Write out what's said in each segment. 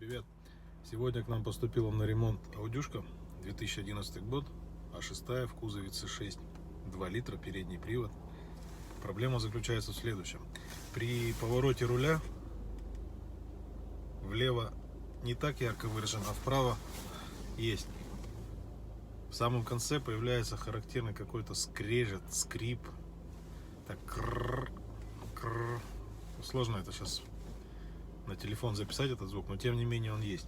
Привет! Сегодня к нам поступила на ремонт аудюшка 2011 год, А6 в кузове C6, 2 литра, передний привод. Проблема заключается в следующем. При повороте руля влево не так ярко выражено, а вправо есть. В самом конце появляется характерный какой-то скрежет, скрип. Так, крррр. Сложно это сейчас на телефон записать, этот звук, но тем не менее он есть.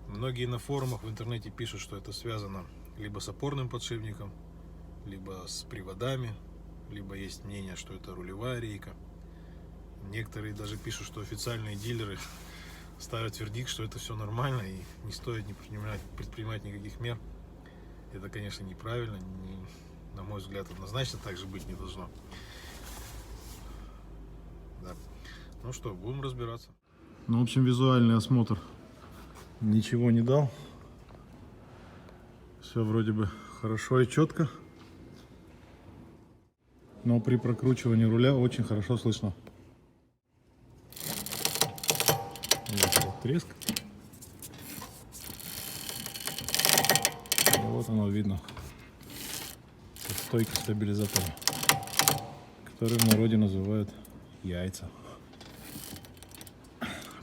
Многие на форумах в интернете пишут, что это связано либо с опорным подшипником, либо с приводами, либо есть мнение, что это рулевая рейка. Некоторые даже пишут, что официальные дилеры ставят вердикт, что это все нормально и не стоит не предпринимать никаких мер. Это, конечно, неправильно, на мой взгляд, однозначно так же быть не должно. Да. Ну что, будем разбираться. Ну, в общем, визуальный осмотр ничего не дал. Все вроде бы хорошо и четко. Но при прокручивании руля очень хорошо слышно. Вот треск. И вот оно видно. Стойки стабилизатора, которые в народе называют яйца.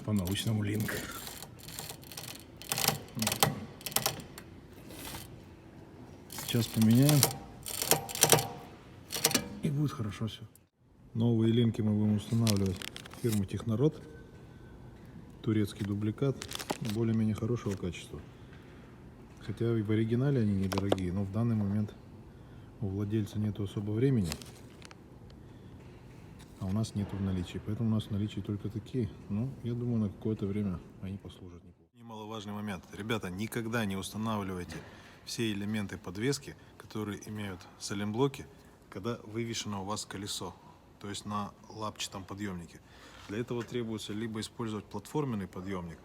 По-научному линк. Сейчас поменяем, и будет хорошо все. Новые линки мы будем устанавливать фирмы Технород. Турецкий дубликат, более-менее хорошего качества. Хотя и в оригинале они недорогие, но в данный момент у владельца нету особо времени, а у нас нету в наличии. Поэтому у нас в наличии только такие. Ну, я думаю, на какое-то время они послужат неплохо. Немаловажный момент. Ребята, никогда не устанавливайте все элементы подвески, которые имеют саленблоки, когда вывешено у вас колесо, то есть на лапчатом подъемнике. Для этого требуется либо использовать платформенный подъемник,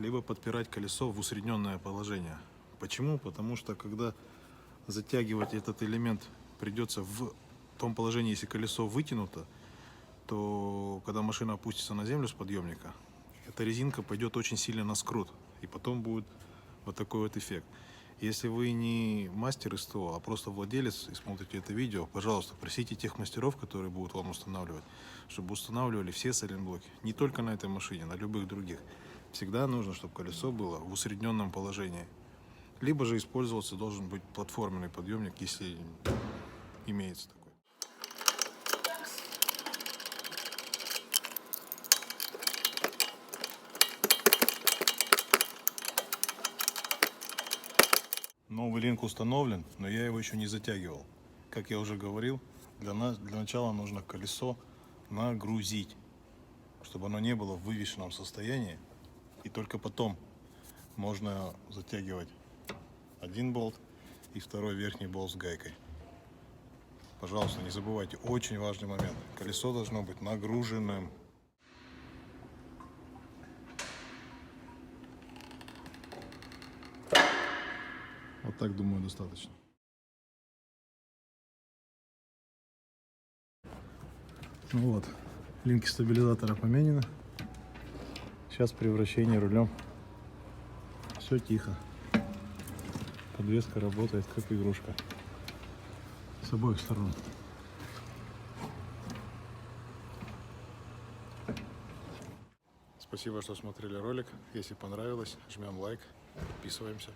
либо подпирать колесо в усредненное положение. Почему? Потому что когда затягивать этот элемент придется в том положении, если колесо вытянуто, то когда машина опустится на землю с подъемника, эта резинка пойдет очень сильно на скрут, и потом будет вот такой вот эффект. Если вы не мастер СТО, а просто владелец и смотрите это видео, пожалуйста, просите тех мастеров, которые будут вам устанавливать, чтобы устанавливали все саленблоки. Не только на этой машине, на любых других. Всегда нужно, чтобы колесо было в усредненном положении. Либо же использоваться должен быть платформенный подъемник, если имеется такой. Новый линк установлен, но я его еще не затягивал. Как я уже говорил, для начала нужно колесо нагрузить, чтобы оно не было в вывешенном состоянии, и только потом можно затягивать один болт и второй верхний болт с гайкой. Пожалуйста, не забывайте, очень важный момент. Колесо должно быть нагруженным. Вот так, думаю, достаточно. Ну вот, линки стабилизатора поменены. Сейчас при вращении рулем все тихо. Подвеска работает как игрушка. С обоих сторон. Спасибо, что смотрели ролик. Если понравилось, жмем лайк, подписываемся.